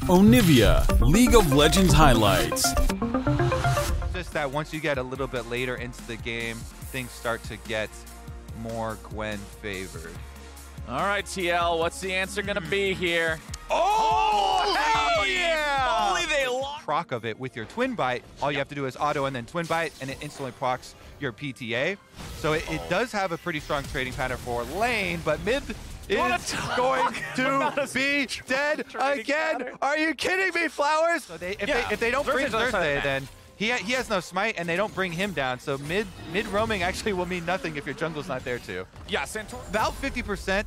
Onivia, League of Legends highlights. Just that once you get a little bit later into the game, things start to get more Gwen favored. All right, TL, what's the answer going to be here? Oh, hell yeah! Only they lost. Proc of it with your Twin Bite, all you have to do is auto and then Twin Bite, and it instantly procs your PTA. So it does have a pretty strong trading pattern for lane, but mid is going to be dead again. Are you kidding me, Flowers? So if they don't bring Thursday, then he has no smite, and they don't bring him down. So mid roaming actually will mean nothing if your jungle's not there too. Yeah, Centaur. About 50%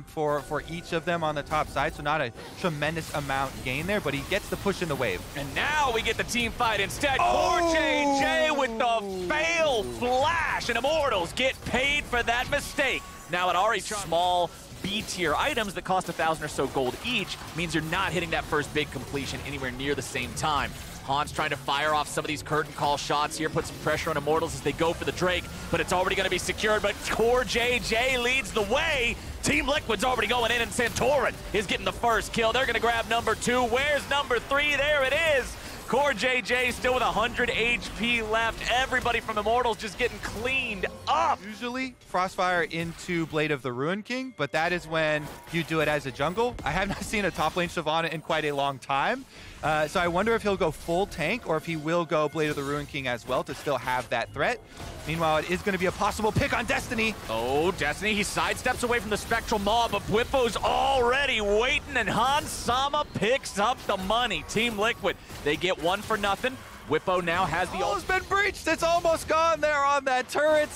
for each of them on the top side, so not a tremendous amount gain there, but he gets the push in the wave. And now we get the team fight instead. CoreJJ with the fail flash, and Immortals get paid for that mistake. Now at already small B-tier items that cost 1,000 or so gold each means you're not hitting that first big completion anywhere near the same time. Hans trying to fire off some of these curtain call shots here, put some pressure on Immortals as they go for the Drake, but it's already going to be secured, but CoreJJ leads the way. Team Liquid's already going in, and Santorin is getting the first kill. They're going to grab number 2. Where's number 3? There it is. CoreJJ still with 100 HP left. Everybody from Immortals just getting cleaned up. Usually Frostfire into Blade of the Ruined King, but that is when you do it as a jungle. I have not seen a top lane Shyvana in quite a long time. So I wonder if he'll go full tank or if he will go Blade of the Ruined King as well to still have that threat. Meanwhile, it is going to be a possible pick on Destiny. Oh, Destiny, he sidesteps away from the Spectral Maw, but Bwipo's already waiting, and Hans Sama picks up the money. Team Liquid, they get 1 for nothing. Bwipo now has the ult. It's been breached. It's almost gone there on that turret.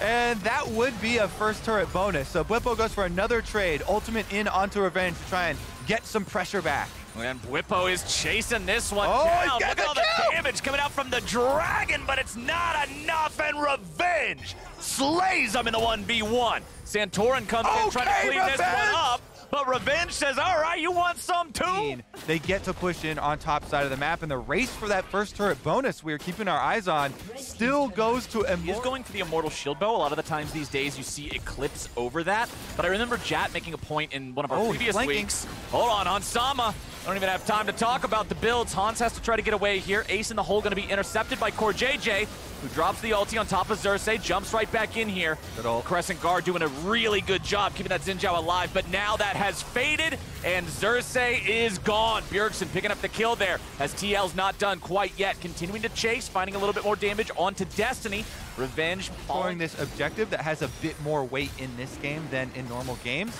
And that would be a first turret bonus. So Bwipo goes for another trade. Ultimate in onto Revenge to try and get some pressure back. And Bwipo is chasing this one down. Look at all the damage coming out from the Dragon, but it's not enough, and Revenge slays him in the 1v1. Santorin comes in trying to clean this one up, but Revenge says, all right, you want some too? They get to push in on top side of the map, and the race for that first turret bonus we're keeping our eyes on still goes to Immortal. He's going for the Immortal Shield Bow. A lot of the times these days you see Eclipse over that, but I remember Jat making a point in one of our previous weeks. Hold on, Sama. I don't even have time to talk about the builds. Hans has to try to get away here. Ace in the hole going to be intercepted by CoreJJ, who drops the ulti on top of Xerxes, jumps right back in here. Crescent Guard doing a really good job keeping that Xin Zhao alive, but now that has faded, and Xerxes is gone. Bjergsen picking up the kill there, as TL's not done quite yet. Continuing to chase, finding a little bit more damage onto Destiny. Revenge following this objective that has a bit more weight in this game than in normal games.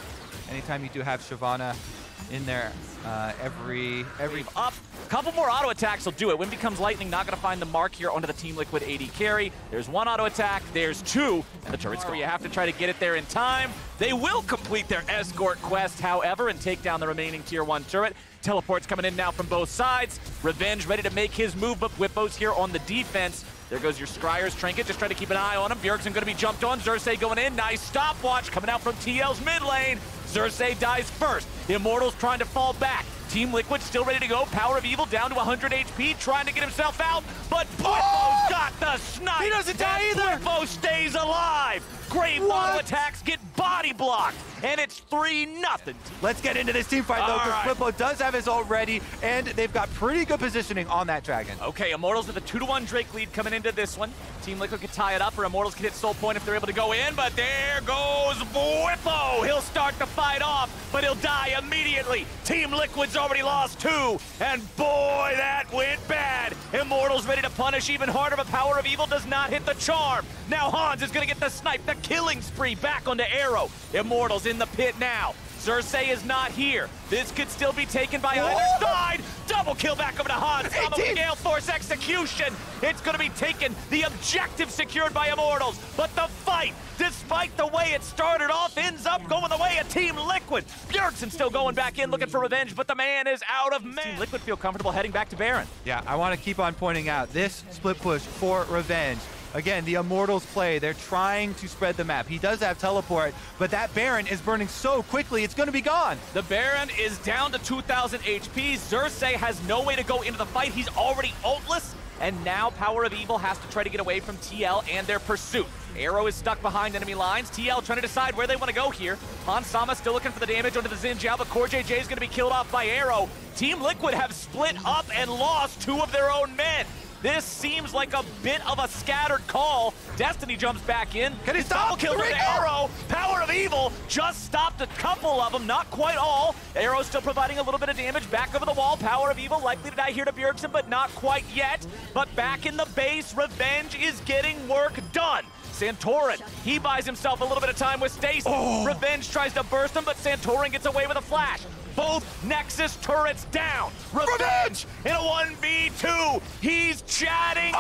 Anytime you do have Shyvana in there, every up. A couple more auto attacks will do it. When becomes lightning, not going to find the mark here onto the Team Liquid AD carry. There's 1 auto attack, there's 2, and the turret's where you have to try to get it there in time. They will complete their escort quest, however, and take down the remaining tier 1 turret. Teleports coming in now from both sides. Revenge ready to make his move, but Bwipo's here on the defense. There goes your Scryer's Trinket, just trying to keep an eye on him. Bjergsen going to be jumped on. Xerxes going in. Nice stopwatch coming out from TL's mid lane. Xerxes dies first. Immortals trying to fall back. Team Liquid still ready to go. Power of Evil down to 100 HP, trying to get himself out, but Bwipo's got the snipe. He doesn't die either. Bwipo stays alive. Grave auto attacks get body blocked, and it's 3-0. Let's get into this team fight, though, because Bwipo does have his ult ready, and they've got pretty good positioning on that Dragon. Okay, Immortals with a 2-1 Drake lead coming into this one. Team Liquid could tie it up, or Immortals can hit Soul Point if they're able to go in, but there goes Bwipo. He'll start the fight off, but he'll die immediately. Team Liquid's already lost 2, and boy, that went bad. Immortals ready to punish even harder, but Power of Evil does not hit the charm. Now Hans is going to get the snipe, the killing spree back onto Arrow. Immortals in the pit now. Xerxes is not here. This could still be taken by either side. Double kill back over to Hans. Sama with Gale Force execution. It's going to be taken. The objective secured by Immortals. But the fight, despite the way it started off, ends up going the way of Team Liquid. Bjergsen still going back in looking for revenge, but the man is out of man. Team Liquid feel comfortable heading back to Baron. Yeah, I want to keep on pointing out this split push for Revenge. Again, the Immortals play. They're trying to spread the map. He does have teleport, but that Baron is burning so quickly, it's going to be gone. The Baron is down to 2,000 HP. Xerxes has no way to go into the fight. He's already ultless. and now Power of Evil has to try to get away from TL and their pursuit. Arrow is stuck behind enemy lines. TL trying to decide where they want to go here. Hansama still looking for the damage onto the Xin Jiao, but Core JJ is going to be killed off by Arrow. Team Liquid have split up and lost 2 of their own men. This seems like a bit of a scattered call. Destiny jumps back in. Can he stop? Kill with Arrow. Power of Evil just stopped a couple of them, not quite all. Arrow still providing a little bit of damage back over the wall. Power of Evil likely to die here to Bjergsen, but not quite yet. But back in the base, Revenge is getting work done. Santorin, he buys himself a little bit of time with Stacy. Revenge tries to burst him, but Santorin gets away with a flash. Both Nexus turrets down. Revenge in a 1v2. He's chatting.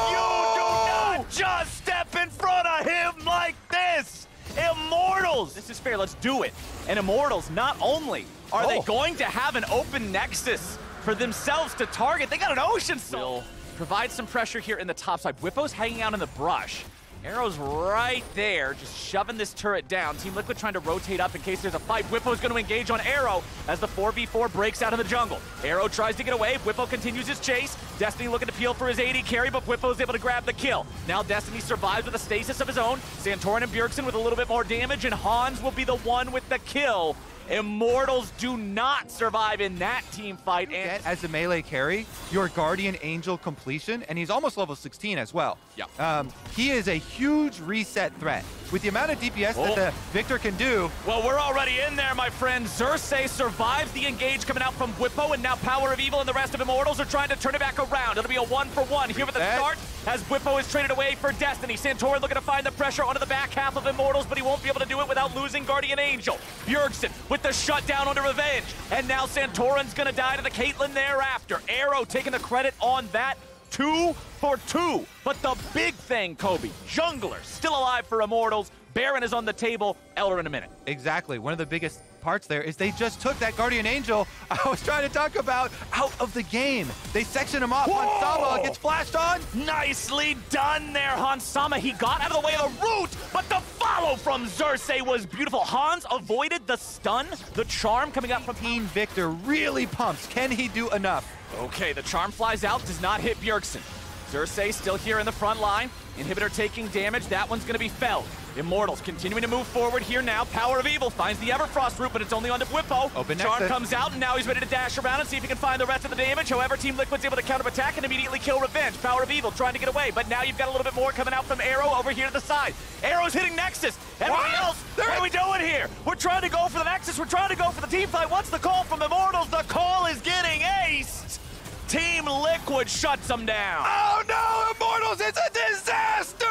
You do not just step in front of him like this. Immortals. This is fair. Let's do it. And Immortals, not only are they going to have an open Nexus for themselves to target, they got an Ocean Soul. Provide some pressure here in the top side. Whippo's hanging out in the brush. Arrow's right there, just shoving this turret down. Team Liquid trying to rotate up in case there's a fight. Whippo's going to engage on Arrow as the 4v4 breaks out in the jungle. Arrow tries to get away. Whippo continues his chase. Destiny looking to peel for his AD carry, but Whippo's able to grab the kill. Now Destiny survives with a stasis of his own. Santorin and Bjergsen with a little bit more damage, and Hans will be the one with the kill. Immortals do not survive in that team fight. And as a melee carry, your Guardian Angel completion, and he's almost level 16 as well. Yeah. He is a huge reset threat. With the amount of DPS that the Victor can do. Well, we're already in there, my friend. Xerxes survives the engage coming out from Whippo, and now Power of Evil and the rest of Immortals are trying to turn it back around. It'll be a 1-for-1 here at the start as Whippo is traded away for Destiny. Santorin looking to find the pressure onto the back half of Immortals, but he won't be able to do it without losing Guardian Angel. Bjergsen with the shutdown onto Revenge, and now Santorin's gonna die to the Caitlyn thereafter. Arrow taking the credit on that. 2 for 2. But the big thing, Kobe, Jungler still alive for Immortals. Baron is on the table. Elder in a minute. Exactly. One of the biggest parts there is they just took that Guardian Angel I was trying to talk about out of the game. They section him off. Hansama gets flashed on. Nicely done there, Hansama. He got out of the way of the root, but the follow from Xerxes was beautiful. Hans avoided the stun. The charm coming out from Team Victor really pumps. Can he do enough? Okay, the charm flies out, does not hit Bjergsen. Xerxes still here in the front line. Inhibitor taking damage. That one's going to be felled. Immortals continuing to move forward here now. Power of Evil finds the Everfrost route, but it's only on the Whippo. Open Charm Nexus. comes out, and now he's ready to dash around and see if he can find the rest of the damage. However, Team Liquid's able to counter-attack and immediately kill Revenge. Power of Evil trying to get away, but now you've got a little bit more coming out from Arrow over here to the side. Arrow's hitting Nexus. Everybody else, what are we doing here? We're trying to go for the Nexus. We're trying to go for the team fight. What's the call from Immortals? The call is getting aced. Team Liquid shuts them down. Oh no, Immortals, it's a disaster!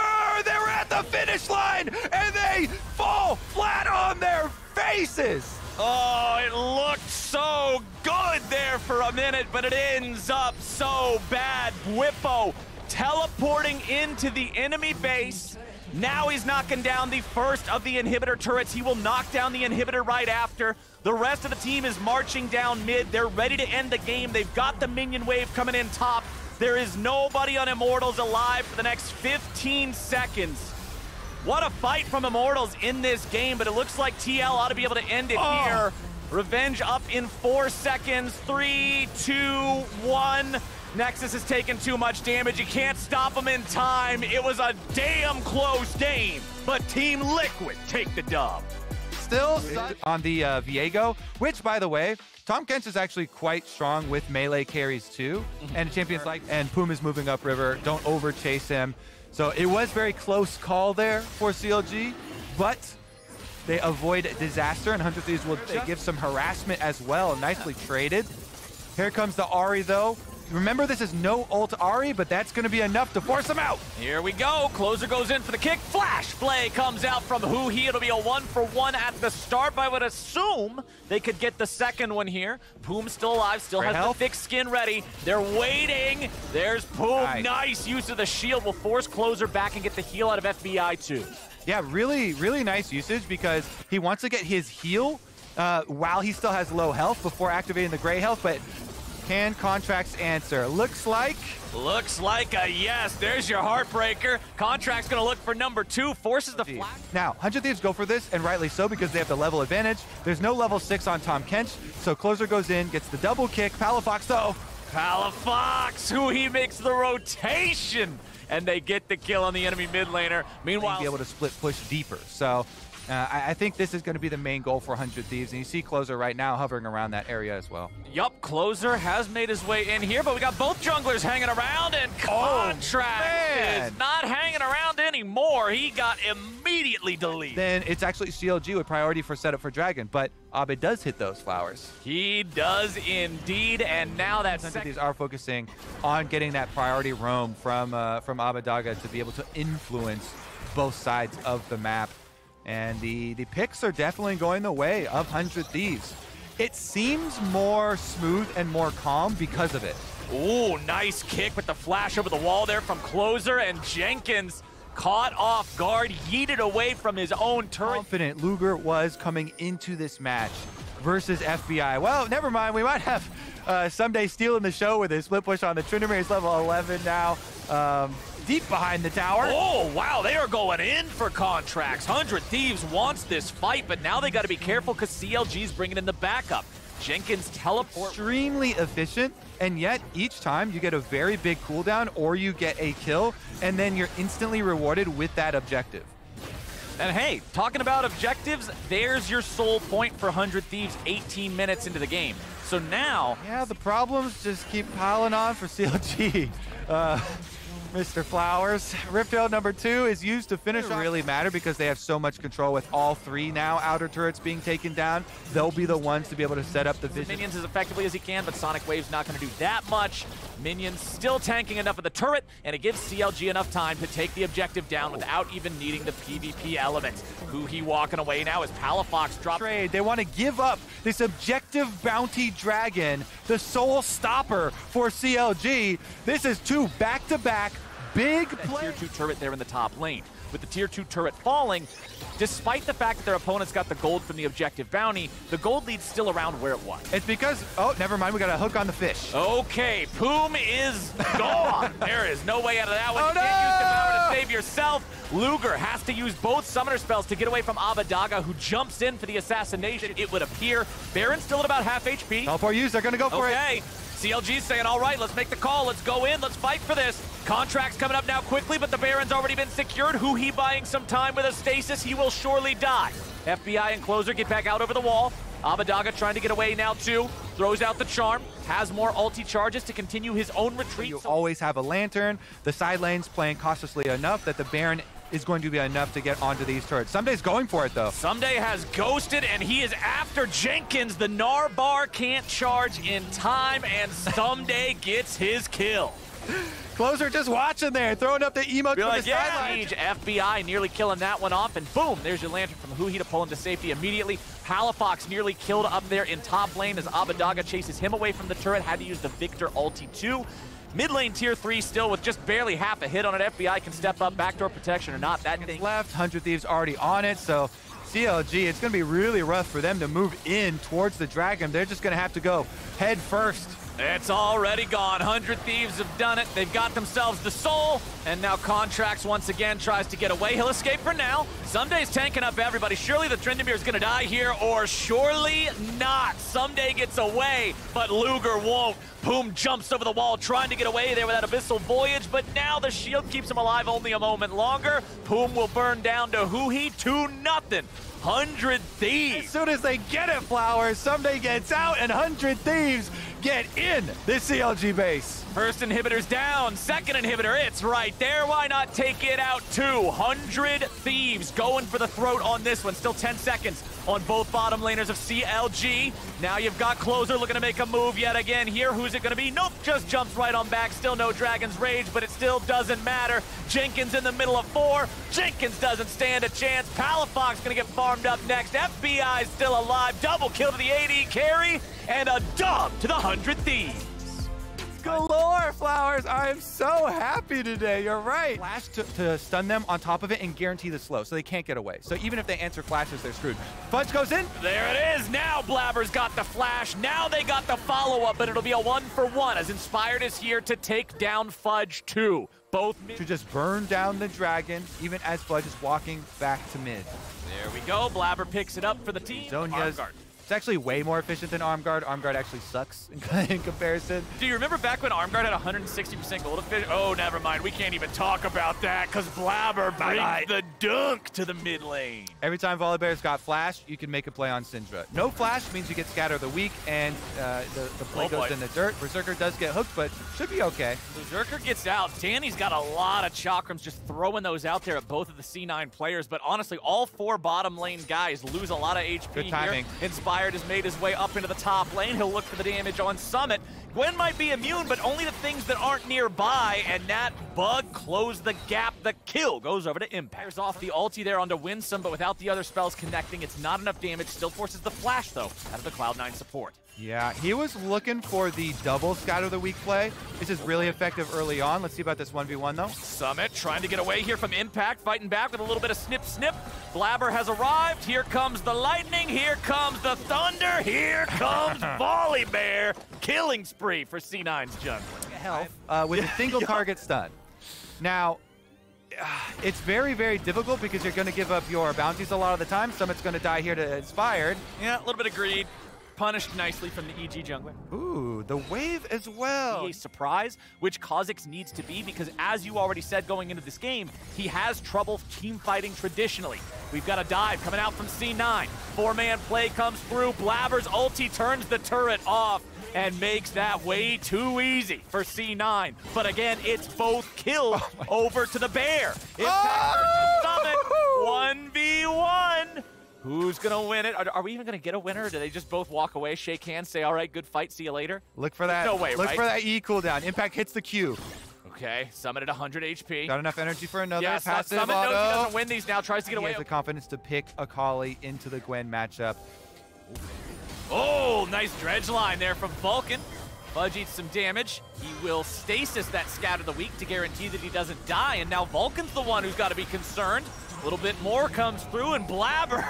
They're at the finish line and they fall flat on their faces. Oh, it looked so good there for a minute, but it ends up so bad. Whippo teleporting into the enemy base. Now he's knocking down the first of the inhibitor turrets. He will knock down the inhibitor right after. The rest of the team is marching down mid. They're ready to end the game. They've got the minion wave coming in top. There is nobody on Immortals alive for the next 15 seconds. What a fight from Immortals in this game, but it looks like TL ought to be able to end it here. Revenge up in 4 seconds. 3, 2, 1. Nexus has taken too much damage. You can't stop him in time. It was a damn close game, but Team Liquid take the dub. Still on the Viego, which, by the way, Tahm Kench is actually quite strong with melee carries too, and champions like, and Poom is moving upriver. Don't over chase him. So it was very close call there for CLG, but they avoid disaster, and 100 Thieves will give some harassment as well. Nicely traded. Here comes the Ahri though. Remember, this is no ult Ahri, but that's going to be enough to force him out. Here we go. Closer goes in for the kick. Flash play comes out from Huhi. It'll be a 1-for-1 at the start, but I would assume they could get the second one here. Poom still alive, still has the thick skin ready. They're waiting. There's Poom. Nice use of the shield. Will force Closer back and get the heal out of FBI too. Yeah, really, really nice usage because he wants to get his heal while he still has low health before activating the gray health, but can Contracts answer? Looks like a yes. There's your heartbreaker. Contract's gonna look for number 2, forces the flash. Now, 100 Thieves go for this, and rightly so, because they have the level advantage. There's no level 6 on Tahm Kench, so Closer goes in, gets the double kick. Palafox, though, Palafox, who he makes the rotation, and they get the kill on the enemy mid laner. Meanwhile, be able to split push deeper. So I think this is going to be the main goal for 100 Thieves, and you see Closer right now hovering around that area as well. Yup, Closer has made his way in here, but we got both junglers hanging around, and Contract is not hanging around anymore. He got immediately deleted. Then it's actually CLG with priority for setup for Dragon, but Abe does hit those flowers. He does indeed, and now that These are focusing on getting that priority roam from Abadaga to be able to influence both sides of the map. And the picks are definitely going the way of 100 Thieves. It seems more smooth and more calm because of it. Ooh, nice kick with the flash over the wall there from Closer, and Jenkins caught off guard, yeeted away from his own turret. Confident Luger was coming into this match versus FBI. Well, never mind. We might have Someday stealing the show with his split push on the Tryndamere. He's level 11 now. Deep behind the tower. Oh, wow, they are going in for Contracts. 100 Thieves wants this fight, but now they got to be careful because CLG's bringing in the backup. Jenkins teleport. Extremely efficient, and yet each time you get a very big cooldown or you get a kill, and then you're instantly rewarded with that objective. And hey, talking about objectives, there's your soul point for 100 Thieves 18 minutes into the game. So now... Yeah, the problems just keep piling on for CLG. Mr. Flowers. Riftfield number 2 is used to finish. It doesn't really matter because they have so much control with all 3 now outer turrets being taken down. They'll be the ones to be able to set up the vision. Minions as effectively as he can, but Sonic Wave's not going to do that much. Minions still tanking enough of the turret, and it gives CLG enough time to take the objective down without even needing the PvP element. Who he walking away now is Palafox drop. Trade. They want to give up this objective bounty dragon, the soul stopper for CLG. This is 2 back-to-back big play. Tier 2 turret there in the top lane. With the tier 2 turret falling, despite the fact that their opponents got the gold from the objective bounty, the gold lead's still around where it was. It's because, oh, never mind, we got a hook on the fish. Okay, Poom is gone. There is no way out of that one. Oh, You can't use the power to save yourself. Luger has to use both summoner spells to get away from Abadaga, who jumps in for the assassination, it would appear. Baron's still at about half HP. Teleport used, they're gonna go for it. Okay, CLG's saying, all right, let's make the call, let's go in, let's fight for this. Contracts coming up now quickly, but the Baron's already been secured. Who he buying some time with a stasis, he will surely die. FBI and Closer get back out over the wall. Abadaga trying to get away now too. Throws out the charm, has more ulti charges to continue his own retreat. You always have a lantern. The side lane's playing cautiously enough that the Baron is going to be enough to get onto these turrets. Someday's going for it though. Someday has ghosted and he is after Jenkins. The Gnar bar can't charge in time and Someday gets his kill. Closer just watching there, throwing up the emote from the sideline. FBI nearly killing that one off, and boom, there's your lantern from Huhi to pull him to safety immediately. Palafox nearly killed up there in top lane as Abadaga chases him away from the turret, had to use the Victor ulti too. Mid lane tier 3 still with just barely half a hit on it. FBI can step up, backdoor protection or not. That thing left, 100 Thieves already on it, so CLG, it's going to be really rough for them to move in towards the Dragon. They're just going to have to go head first. It's already gone. 100 Thieves have done it. They've got themselves the soul, and now Contracts once again tries to get away. He'll escape for now. Someday's tanking up everybody. Surely the Tryndamere is going to die here, or surely not. Someday gets away, but Luger won't. Poom jumps over the wall, trying to get away there with that Abyssal Voyage, but now the shield keeps him alive only a moment longer. Poom will burn down to Huhi, 2-0. 100 Thieves. As soon as they get it, Flowers, Someday gets out, and 100 Thieves get in the CLG base. First inhibitor's down, second inhibitor, it's right there. Why not take it out too? 100 Thieves going for the throat on this one. Still 10 seconds on both bottom laners of CLG. Now you've got Closer looking to make a move yet again here. Who's it going to be? Nope, just jumps right on back. Still no Dragon's Rage, but it still doesn't matter. Jenkins in the middle of 4. Jenkins doesn't stand a chance. Palafox going to get farmed up next. FBI still alive. Double kill to the AD carry, and a dub to the 100 Thieves. Galore, Flowers. I am so happy today. You're right. Flash to stun them on top of it and guarantee the slow, so they can't get away. So even if they answer flashes, they're screwed. Fudge goes in. There it is. Now Blabber's got the flash. Now they got the follow-up, but it'll be a 1-for-1 as Inspired is here to take down Fudge too. Both mid to just burn down the Dragon, even as Fudge is walking back to mid. There we go. Blabber picks it up for the team. Zonia's It's actually way more efficient than Arm Guard. Arm Guard actually sucks in comparison. Do you remember back when Arm Guard had 160% gold efficiency? Oh, never mind. We can't even talk about that because Blabber brings the dunk to the mid lane. Every time Volibear's got flash, you can make a play on Syndra. No flash means you get Scatter of the Week, and the play goes in the dirt. Berserker does get hooked, but should be okay. Berserker gets out. Danny's got a lot of chakrams just throwing those out there at both of the C9 players, but honestly, all 4 bottom lane guys lose a lot of HP. Good timing. Here. Inspired has made his way up into the top lane. He'll look for the damage on Summit. Gwen might be immune, but only the things that aren't nearby, and that bug closed the gap. The kill goes over to Impact. Fires off the ulti there onto Winsome, but without the other spells connecting, it's not enough damage. Still forces the flash, though, out of the Cloud9 support. Yeah, he was looking for the double Scatter of the Week play. This is really effective early on. Let's see about this 1v1, though. Summit trying to get away here from Impact, fighting back with a little bit of snip. Blabber has arrived. Here comes the lightning. Here comes the thunder. Here comes Volibear. Killing spree for C9's jungler. Health with a single target stun. Now, it's very, very difficult because you're going to give up your bounties a lot of the time. Summit's going to die here to Inspired. Yeah, a little bit of greed. Punished nicely from the EG jungler. Ooh, the wave as well. A surprise, which Kha'Zix needs to be, because as you already said going into this game, he has trouble team fighting traditionally. We've got a dive coming out from C9. 4-man play comes through. Blabber's ulti turns the turret off and makes that way too easy for C9. But again, it's both kills over to the bear. Impact Summit, 1v1. Who's going to win it? Are we even going to get a winner? Or do they just both walk away, shake hands, say, all right, good fight, see you later? Look for that. No way, Look right? for that E cooldown. Impact hits the Q. Okay, Summit at 100 HP. Got enough energy for another passive Summit auto. knows he doesn't win these now, tries to get He away. has the confidence to pick Akali into the Gwen matchup. Oh, nice dredge line there from Vulcan. Fudge eats some damage. He will stasis that Scatter of the Week to guarantee that he doesn't die, and now Vulcan's the one who's got to be concerned. A little bit more comes through, and Blabber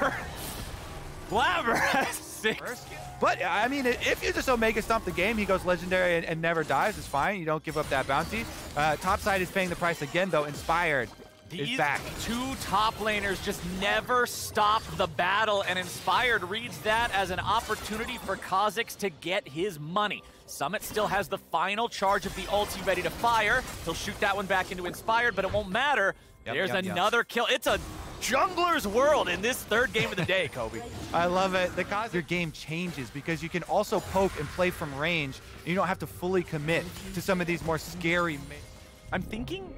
has 6. But, I mean, if you just Omega Stomp the game, he goes Legendary and never dies, it's fine. You don't give up that bounty. Topside is paying the price again, though. Inspired is back. Two top laners just never stop the battle, and Inspired reads that as an opportunity for Kha'Zix to get his money. Summit still has the final charge of the ulti ready to fire. He'll shoot that one back into Inspired, but it won't matter. There's another kill. It's a jungler's world in this 3rd game of the day, Kobe. I love it. Your game changes because you can also poke and play from range. And you don't have to fully commit to some of these more scary. I'm thinking.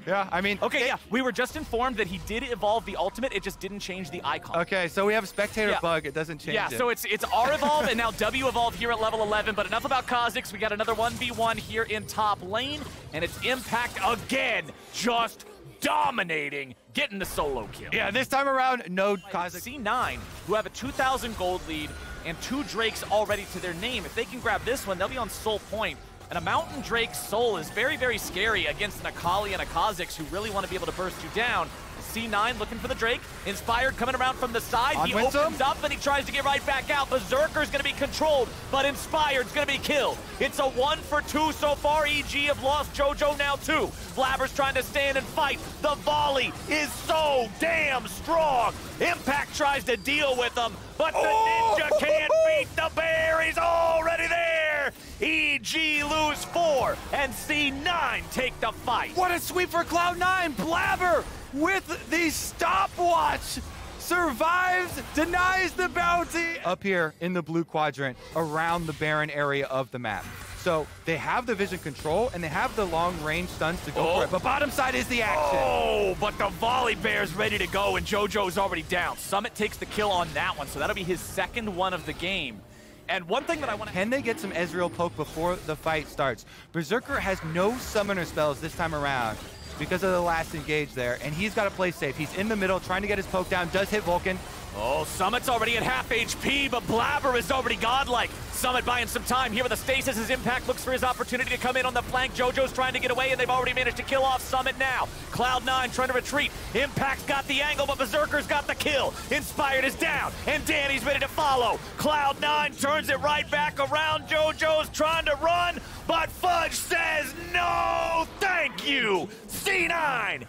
Yeah, I mean. Okay, yeah. We were just informed that he did evolve the ultimate. It just didn't change the icon. Okay, so we have a spectator bug. It doesn't change it. So it's R evolve and now W evolve here at level 11. But enough about Kha'Zix. We got another 1v1 here in top lane, and it's Impact again, just dominating, getting the solo kill. Yeah, this time around, no Kha'Zix. C9, who have a 2,000 gold lead and 2 Drakes already to their name. If they can grab this one, they'll be on soul point. And a Mountain Drake's soul is very, very scary against an Akali and a Kha'Zix who really want to be able to burst you down. C9 looking for the Drake. Inspired coming around from the side. He opens up and he tries to get right back out. Berserker's going to be controlled, but Inspired's going to be killed. It's a 1 for 2 so far. EG have lost JoJo now too. Blabber's trying to stand and fight. The volley is so damn strong. Impact tries to deal with them, but the ninja can't beat the bear. He's already there. EG lose 4, and C9 take the fight. What a sweep for Cloud9. Blabber with the stopwatch survives, denies the bounty. Up here in the blue quadrant, around the barren area of the map. So they have the vision control, and they have the long-range stuns to go for it. But bottom side is the action. Oh, but the volley bear's ready to go, and JoJo's already down. Summit takes the kill on that one, so that'll be his 2nd one of the game. And one thing that I want to... Can they get some Ezreal poke before the fight starts? Berserker has no summoner spells this time around because of the last engage there, and he's got to play safe. He's in the middle trying to get his poke down, does hit Vulcan. Oh, Summit's already at half HP, but Blabber is already godlike. Summit buying some time here with the stasis as Impact looks for his opportunity to come in on the flank. JoJo's trying to get away, and they've already managed to kill off Summit now. Cloud9 trying to retreat. Impact's got the angle, but Berserker's got the kill. Inspired is down, and Danny's ready to follow. Cloud9 turns it right back around. JoJo's trying to run, but Fudge says no, thank you. C9.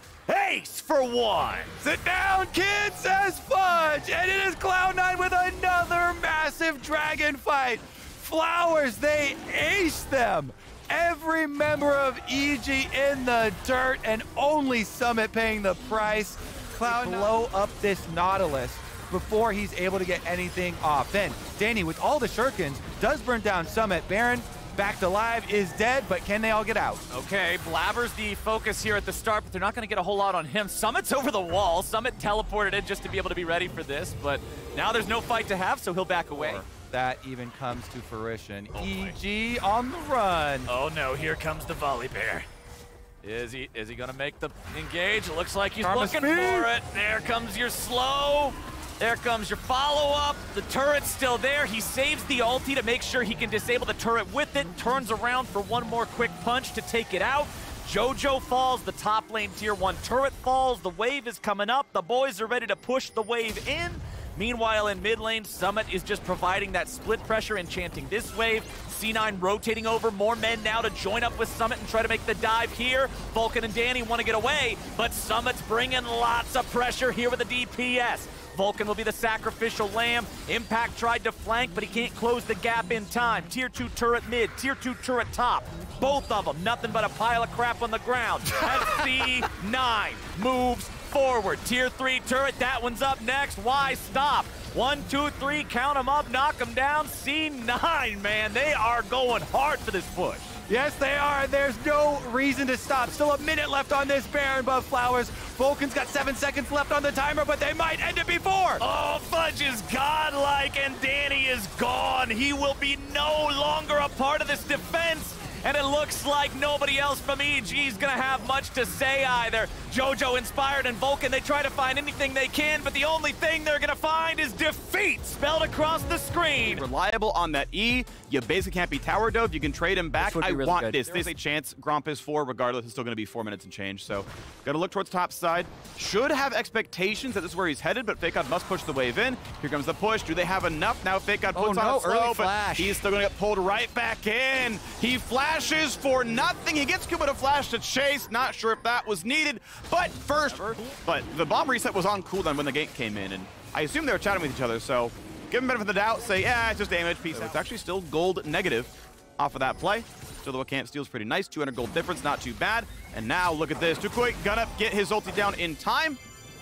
Ace for 1. Sit down, kid, says Fudge. And it is Cloud9 with another dragon fight. Flowers, they ace them. Every member of EG in the dirt, and only Summit paying the price. Cloud blow up this Nautilus before he's able to get anything off. Then Danny, with all the shurikens, does burn down Summit. Baron, back to live, is dead, but can they all get out? Okay, Blabber's the focus here at the start, but they're not going to get a whole lot on him. Summit's over the wall. Summit teleported in just to be able to be ready for this, but now there's no fight to have, so he'll back away. That even comes to fruition. EG on the run. Oh no, here comes the volley bear. Is he gonna make the engage? It looks like he's looking for it. There comes your slow. There comes your follow-up. The turret's still there. He saves the ulti to make sure he can disable the turret with it. Turns around for one more quick punch to take it out. Jojo falls, the top lane tier 1 turret falls. The wave is coming up. The boys are ready to push the wave in. Meanwhile, in mid lane, Summit is just providing that split pressure, enchanting this wave. C9 rotating over, more men now to join up with Summit and try to make the dive here. Vulcan and Danny want to get away, but Summit's bringing lots of pressure here with the DPS. Vulcan will be the sacrificial lamb. Impact tried to flank, but he can't close the gap in time. Tier 2 turret mid, Tier 2 turret top. Both of them, nothing but a pile of crap on the ground. As C9 moves forward. Tier 3 turret, that one's up next. Why stop? 1, 2, 3, count them up, knock them down. C9, man, they are going hard for this push. Yes, they are. There's no reason to stop. Still a minute left on this Baron above Flowers. Vulcan's got 7 seconds left on the timer, but they might end it before. Oh, Fudge is godlike, and Danny is gone. He will be no longer a part of this defense. And it looks like nobody else from EG is going to have much to say either. Jojo inspired and Vulcan, they try to find anything they can, but the only thing they're going to find is defeat spelled across the screen. Reliable on that E. You basically can't be tower dove. You can trade him back. I really want this. There's a chance Gromp is 4 regardless. It's still going to be 4 minutes and change. So got to look towards top side. Should have expectations that this is where he's headed, but FakeGod must push the wave in. Here comes the push. Do they have enough? Now FakeGod puts on a slow, but he's still going to get pulled right back in. He flashes for nothing. He gets Kubo to flash to chase. Not sure if that was needed, but but the bomb reset was on cooldown when the gank came in, and I assume they were chatting with each other, so give him benefit of the doubt, say, yeah, it's just damage, peace out. It's actually still gold negative off of that play. Still, the Wakant steal's pretty nice, 200 gold difference, not too bad. And now, look at this. Tukoi gonna get his ulti down in time.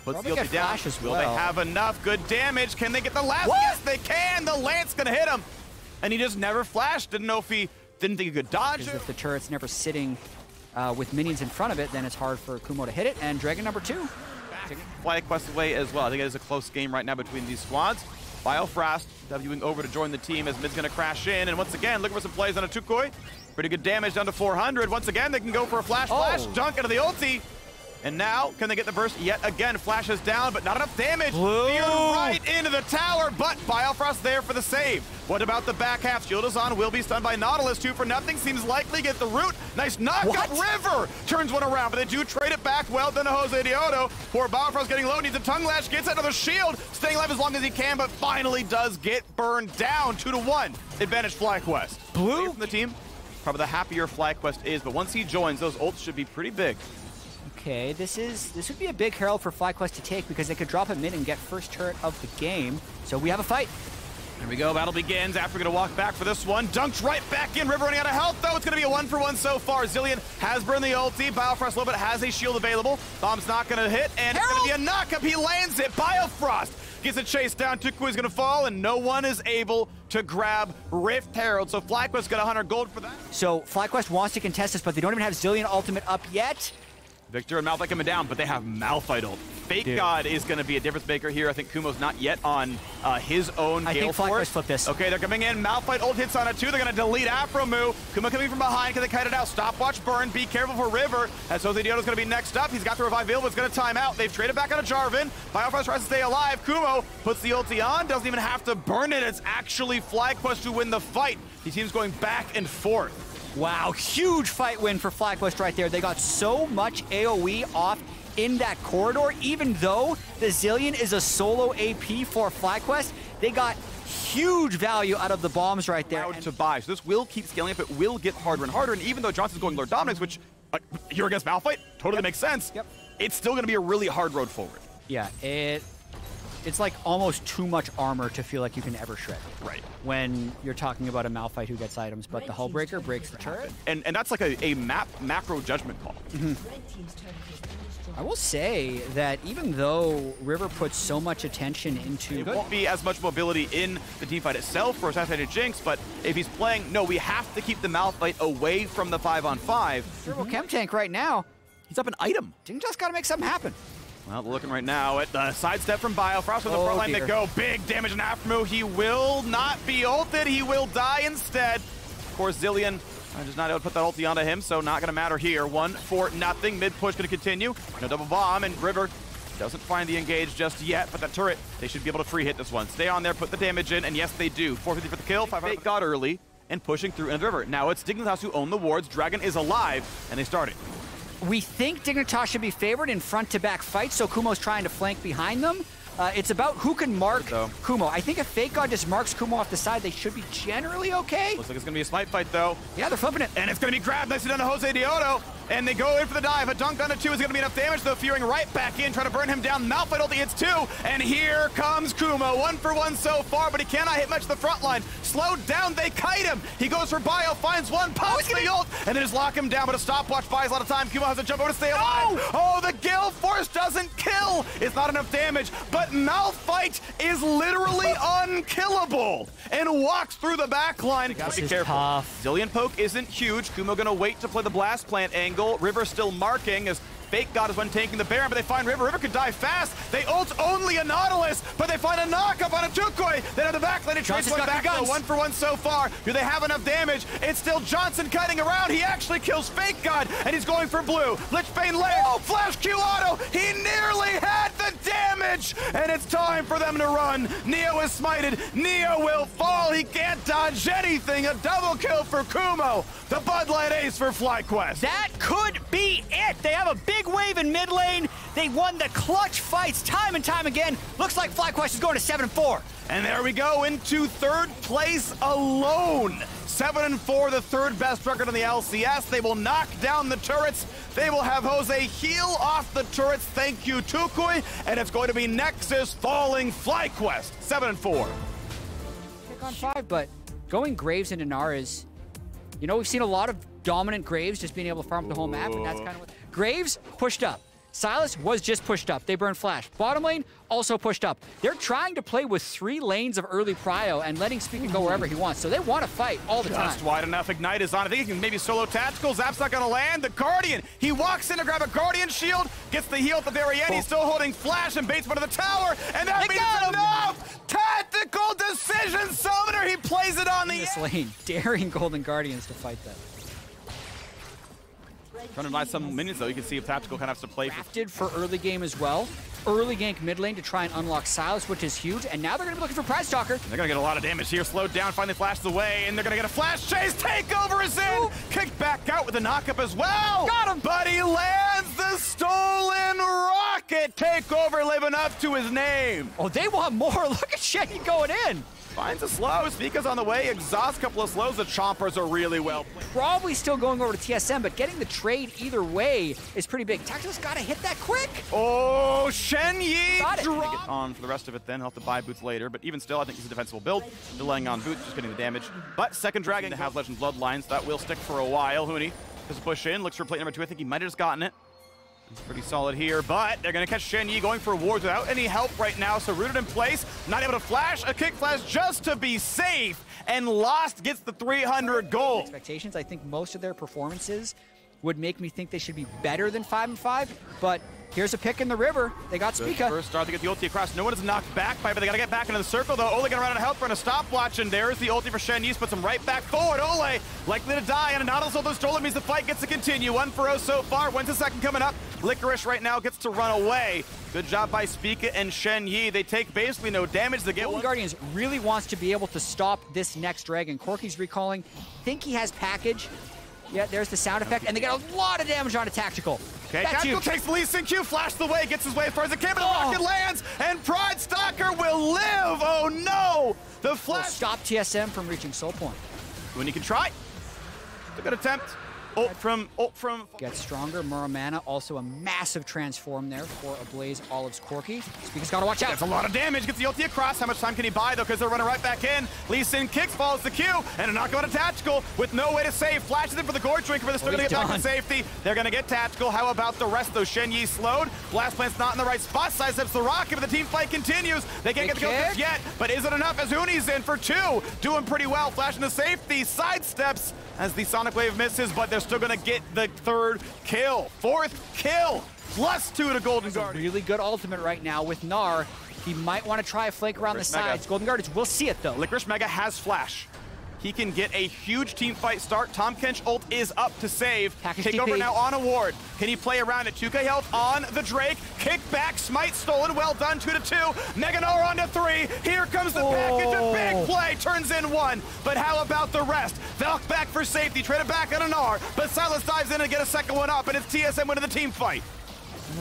Puts the ulti down. Will they have enough good damage? Can they get the last? Yes, they can! The Lance gonna hit him! And he just never flashed. Didn't know if he didn't think he could dodge it. If the turret's never sitting with minions in front of it, then it's hard for Kumo to hit it. And Dragon number 2. FlyQuest away as well. I think it is a close game right now between these squads. Biofrost Wing over to join the team as mid's going to crash in. And once again, looking for some plays on a Tukoi. Pretty good damage down to 400. Once again, they can go for a flash dunk into the ulti. And now, can they get the burst? Yet again, flashes down, but not enough damage. Feared right into the tower, but Biofrost there for the save. What about the back half? Shield is on, will be stunned by Nautilus. 2 for nothing, seems likely. Get the root. Nice knockup. River turns one around, but they do trade it back. Well done to Jose Diodo. Poor Biofrost getting low, needs a tongue lash, gets another shield. Staying alive as long as he can, but finally does get burned down. 2-1. Advantage FlyQuest. Blue from the team. Probably the happier FlyQuest is, but once he joins, those ults should be pretty big. Okay, this would be a big herald for FlyQuest to take because they could drop him in and get first turret of the game. So we have a fight. Here we go, battle begins. After gonna walk back for this one. Dunked right back in. River running out of health, though. It's gonna be a 1-for-1 so far. Zillion has burned the ulti. Biofrost a little bit has a shield available. Bomb's not gonna hit, and it's gonna be a knockup. He lands it. Biofrost gets a chase down. Tukui's gonna fall, and no one is able to grab Rift Herald. So FlyQuest got 100 gold for that. So FlyQuest wants to contest this, but they don't even have Zillion ultimate up yet. Victor and Malphite coming down, but they have Malphite ult. FakeGod is going to be a difference maker here. I think Kumo's not yet on his own Gale Force. I think FlyQuest flipped this. Okay, they're coming in. Malphite ult hits on it too. They're going to delete Afromu. Kumo coming from behind. Can they kite it out? Stopwatch burn. Be careful for River. As Jose Diodo's going to be next up. He's got the revive available. It's going to time out. They've traded back on a Jarvan. Biofrost tries to stay alive. Kumo puts the ulti on. Doesn't even have to burn it. It's actually FlyQuest who win the fight. These teams going back and forth. Wow, huge fight win for FlyQuest right there. They got so much AoE off in that corridor. Even though the Zillion is a solo AP for FlyQuest, they got huge value out of the bombs right there. To buy. So this will keep scaling up. It will get harder and harder. And even though Johnson's going Lord Dominix, which you're against Malphite, totally makes sense. It's still going to be a really hard road forward. Yeah, it it's like almost too much armor to feel like you can ever shred. Right. When you're talking about a Malphite who gets items, but the Hullbreaker breaks the turret. And that's like a macro judgment call. I will say that even though River puts so much attention into... It won't be as much mobility in the teamfight itself for Assassinated Jinx, but if he's playing, no, we have to keep the Malphite away from the 5-on-5. Turbo Chem Tank right now. He's up an item. Ding just got to make something happen. Well, looking right now at the sidestep from Bio. Frost with the front line to go. Big damage in Aftermoo. He will not be ulted. He will die instead. Of course, Zilean just not able to put that ulti onto him, so not going to matter here. 1-0. Mid push going to continue. No double bomb, and River doesn't find the engage just yet, but that turret, they should be able to free hit this one. Stay on there, put the damage in, and yes, they do. 450 for the kill. 500 Fake got early and pushing through into the River. Now it's Dignitas who own the wards. Dragon is alive, and they started. We think Dignitas should be favored in front-to-back fights, so Kumo's trying to flank behind them. It's about who can mark Kumo. I think if Fake God just marks Kumo off the side, they should be generally okay. Looks like it's going to be a smite fight, though. Yeah, they're flipping it. And it's going to be grabbed nicely down to Jose Dioto. And they go in for the dive. A dunk on a 2 is going to be enough damage, though. Fearing right back in, trying to burn him down. Malphite ulti hits 2. And here comes Kumo. 1 for 1 so far, but he cannot hit much of the front line. Slowed down, they kite him. He goes for Bio, finds one, pops the ult, and then just lock him down. But a stopwatch buys a lot of time. Kumo has to jump over to stay alive. Oh, the Gale Force doesn't kill. It's not enough damage, but Malphite is literally unkillable and walks through the back line. This is tough. Zilean poke isn't huge. Kumo gonna wait to play the blast plant angle. River still marking as Fake God is one tanking the Baron, but they find River. River could die fast. They ult only a Nautilus, but they find a knockup on a Tukoi. Then on the back lane, it trades one back. 1 for 1 so far. Do they have enough damage? It's still Johnson cutting around. He actually kills Fake God, and he's going for blue. Lichbane layer. Oh, flash Q auto. He nearly had the damage, and it's time for them to run. Neo is smited. Neo will fall. He can't dodge anything. A double kill for Kumo. The Bud Light ace for FlyQuest. That could be it. They have a big wave in mid lane. They won the clutch fights time and time again. Looks like FlyQuest is going to 7-4. And there we go into 3rd place alone. 7-4, the 3rd best record on the LCS. They will knock down the turrets. They will have Jose heal off the turrets. Thank you, Tukui. And it's going to be Nexus falling FlyQuest. 7-4. Pick on 5, but going Graves into Nara's, you know, we've seen a lot of dominant Graves just being able to farm up the whole map, and that's kind of what... Graves pushed up. Silas was just pushed up. They burned Flash. Bottom lane also pushed up. They're trying to play with 3 lanes of early prio and letting Speaker go wherever he wants. So they want to fight all the time. Just wide enough. Ignite is on. I think he can maybe solo tactical. Zap's not going to land. The Guardian. He walks in to grab a Guardian shield. Gets the heal at the very end. He's still holding Flash and baits one of the tower. And that means enough. Tactical decision. Summoner. He plays it on the this lane. Daring Golden Guardians to fight that. Trying to buy some minions, though. You can see if Tactical kind of has to play. Drafted for early game as well. Early gank mid lane to try and unlock Silas, which is huge. And now they're going to be looking for Pride Stalker. They're going to get a lot of damage here. Slowed down, finally flashes away, and they're going to get a flash chase. Takeover is in. Kicked back out with a knockup as well. Got him. But he lands the stolen rocket. Takeover living up to his name. Oh, they want more. Look at Shenny going in. Finds a slow. Spica's on the way. Exhausts a couple of slows. The Chompers are really well played. Probably still going over to TSM, but getting the trade either way is pretty big. Tactical's got to hit that quick. Oh, Shen Yi drop. Get on for the rest of it then. He'll have to buy boots later, but even still, I think he's a defensible build. Delaying on boots, just getting the damage. But second Dragon to have Legend Bloodlines. That will stick for a while. Huni does a push in. Looks for plate number 2. I think he might have just gotten it. It's pretty solid here, but they're going to catch Shen Yi going for wards without any help right now, so rooted in place, not able to flash, a kick flash just to be safe, and Lost gets the 300 gold. Expectations, I think most of their performances would make me think they should be better than 5-5, but here's a pick in the river. They got Spica. First start to get the ulti across. No one is knocked back by, but they got to get back into the circle, though. Ole going to run out of health, run a stopwatch, and there's the ulti for Shen Yi. Puts him right back forward. Ole likely to die, and a Nautilus ult stolen means the fight gets to continue. 1-0 so far. When's the second coming up? Licorice right now gets to run away. Good job by Spica and Shen Yi. They take basically no damage. They get Golden Guardians really wants to be able to stop this next dragon. Corky's recalling. Think he has package. Yeah, there's the sound effect, and they get a lot of damage on a Tactical. Okay, Tactical takes the lead sync Q, flashes away, gets his way as far as the can, but the rocket lands, and Pride Stalker will live! Oh no! The flash... Stop TSM from reaching Soul Point. When you can try. It's a good attempt. Ult from... Gets stronger. Muramana, also a massive transform there for Ablaze Olive's Corki. Spica's got to watch out. That's a lot of damage. Gets the ulti across. How much time can he buy, though? Because they're running right back in. Lee Sin kicks, follows the Q, and a knockout of Tactical with no way to save. Flashes in for the Gorge Drinker, but they're still going to get back to safety. They're going to get Tactical. How about the rest, though? Shen Yi slowed. Blast Plant's not in the right spot. Sidesteps the rocket, but the team fight continues. They can't get the kill just yet, but is it enough as Huni's in for 2? Doing pretty well. Flashing to safety. Sidesteps as the Sonic Wave misses, but they're still going to get the 3rd kill. 4th kill. +2 to Golden Guardians. Really good ultimate right now with Gnar. He might want to try a flank around the sides. Golden Guardians will see it, though. Licorice Mega has Flash. He can get a huge team fight start. Tahm Kench ult is up to save. Take over now on a ward. Can he play around it? 2k health on the Drake. Kick back, smite stolen. Well done, 2-2. Mega Gnar on to 3. Here comes the package. A big play. Turns in 1. But how about the rest? Valk back for safety. Traded back on a Gnar. But Silas dives in and get a second one up. And it's TSM winning the team fight.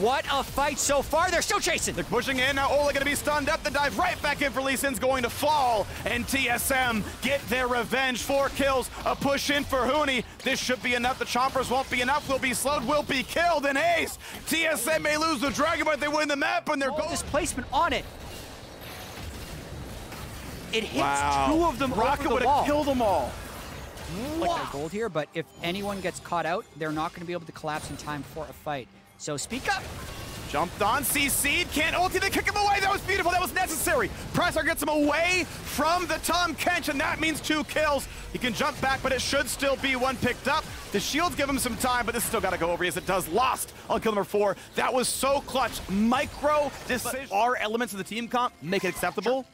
What a fight so far. They're still chasing. They're pushing in. Now Ola going to be stunned up. The dive right back in for Lee Sin's going to fall. And TSM get their revenge. 4 kills. A push in for Huni. This should be enough. The Chompers won't be enough. Will be slowed. Will be killed. And Ace. TSM may lose the Dragon, but they win the map. And they're going. Displacement on it. It hits 2 of them. Rocket would have killed them all. Like their gold here, but if anyone gets caught out, they're not going to be able to collapse in time for a fight. So speak up. Jumped on, CC'd, can't ulti, they kick him away. That was beautiful, that was necessary. Pressar gets him away from the Tahm Kench, and that means 2 kills. He can jump back, but it should still be 1 picked up. The shields give him some time, but this still got to go over as it does. Lost on kill number 4. That was so clutch. Micro decision. Our elements of the team comp make it acceptable,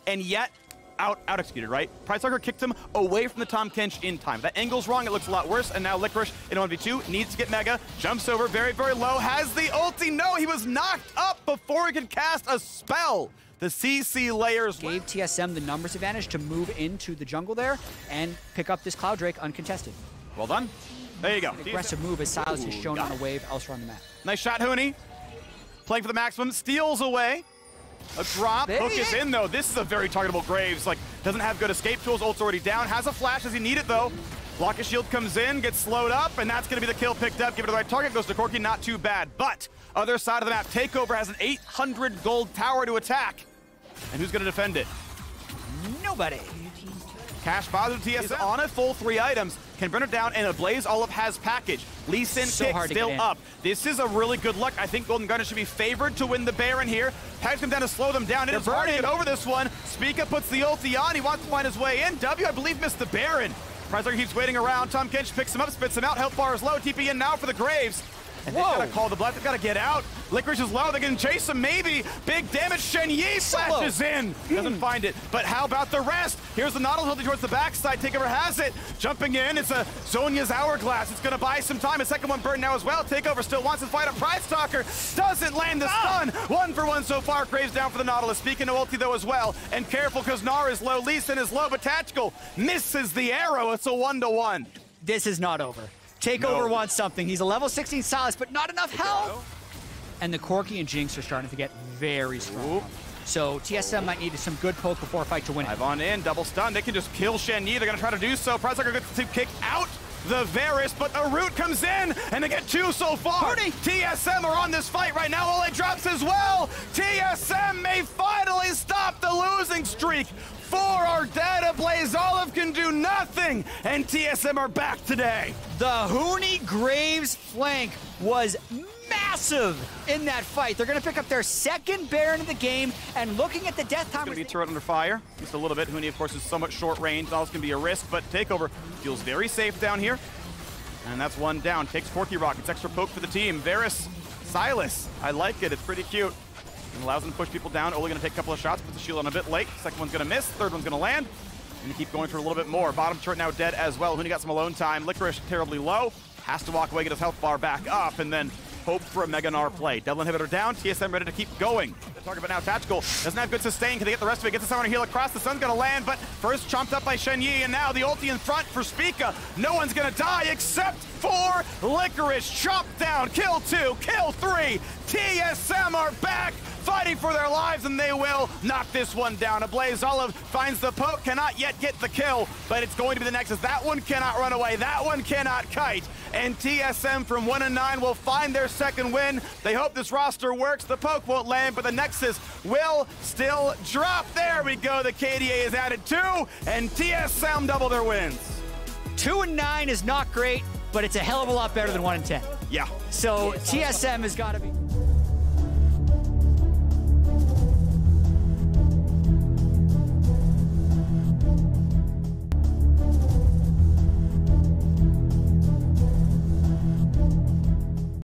and yet out-executed, right? Pride Sucker kicked him away from the Tahm Kench in time. That angle's wrong, it looks a lot worse, and now Licorice in 1v2 needs to get Mega, jumps over very, very low, has the ulti. No, he was knocked up before he could cast a spell. The CC layers gave TSM the numbers advantage to move into the jungle there and pick up this Cloud Drake uncontested. Well done. There you go. An aggressive move as Silas is shown on a wave elsewhere on the map. Nice shot, Huni. Playing for the maximum, steals away. A drop, hook is in though. This is a very targetable Graves. Like, doesn't have good escape tools, ult's already down. Has a flash as he need it though. Block his shield comes in, gets slowed up, and that's gonna be the kill picked up. Give it to the right target, goes to Corki, not too bad. But, other side of the map, Takeover has an 800 gold tower to attack. And who's gonna defend it? Nobody. Cash positive TSM on a full 3 items. Can burn it down, and Ablaze Olive has package. Lee Sin kick still up. This is a really good look. I think Golden Guardians should be favored to win the Baron here. Package comes down to slow them down. It is hard to get over this one. Spica puts the ulti on. He wants to find his way in. W, I believe, missed the Baron. Prizer keeps waiting around. Tahm Kench picks him up, spits him out. Health bar is low. TP in now for the Graves. And they've got to call the blood. They've got to get out. Licorice is low. They can chase him, maybe. Big damage. Shen Yi flashes in. Doesn't find it. But how about the rest? Here's the Nautilus ulti towards the backside. Takeover has it. Jumping in. It's a Zhonya's Hourglass. It's going to buy some time. A second one burned now as well. Takeover still wants to fight a Pride Stalker. Doesn't land the stun. 1 for 1 so far. Graves down for the Nautilus. Speaking of ulti, though, as well. And careful, because Gnar is low. Lee Sin is low, but Tactical misses the arrow. It's a 1-1. This is not over. Takeover wants something. He's a level 16 Silas, but not enough health. And the Corki and Jinx are starting to get very strong. So TSM might need some good poke before a fight to win it. Dive on in, double stun. They can just kill Shen Yi. They're going to try to do so. Prize Sucker gets to kick out the Varus, but the root comes in, and they get 2 so far. TSM are on this fight right now. Ole drops as well. TSM may finally stop the losing streak. 4 are dead. Ablaze Olive can do nothing, and TSM are back today. The Huni Graves flank was massive in that fight. They're going to pick up their 2nd Baron of the game, and looking at the death time. It's going to be turret under fire. Just a little bit. Huni, of course, is somewhat short range. All this can be a risk, but Takeover feels very safe down here. And that's 1 down. Takes Corki Rockets. Extra poke for the team. Varus, Silas. I like it. It's pretty cute. And allows them to push people down. Only going to take a couple of shots, puts the shield on a bit late. Second one's going to miss. Third one's going to land. And keep going for a little bit more. Bottom turret now dead as well. Huni got some alone time. Licorice terribly low. Has to walk away, get his health bar back up, and then hope for a Mega Gnar play. Devil Inhibitor down. TSM ready to keep going. The target, but now Tactical doesn't have good sustain. Can they get the rest of it? Gets the Summoner Heal across. The sun's going to land, but first chomped up by Shen Yi, and now the ulti in front for Spica. No one's going to die except for Licorice. Chopped down. Kill 2. Kill 3. TSM are back fighting for their lives, and they will knock this one down. Ablaze Olive finds the poke, cannot yet get the kill, but it's going to be the Nexus. That one cannot run away. That one cannot kite. And TSM from 1-9 will find their second win. They hope this roster works. The poke won't land, but the Nexus will still drop. There we go. The KDA is added 2, and TSM double their wins. 2-9 is not great, but it's a hell of a lot better than 1-10. Yeah. So TSM has got to be...